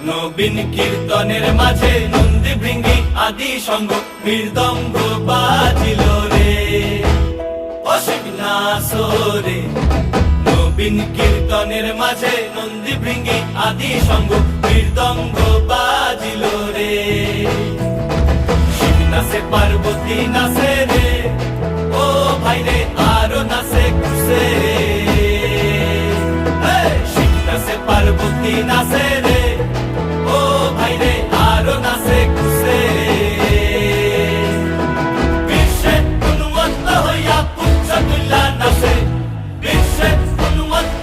নবীন কীর্তনের মাঝে নন্দী ভৃঙ্গি আদি সঙ্গ মৃদঙ্গ বাজিল রে, অসীম নাসরে। নবীন কীর্তনের মাঝে নন্দী ভৃঙ্গি আদি সঙ্গ মৃদঙ্গ বাজিল রে। শিব নাচে পার্বতী নাচে রে, ও ভাই রে আরো নাচে কুসে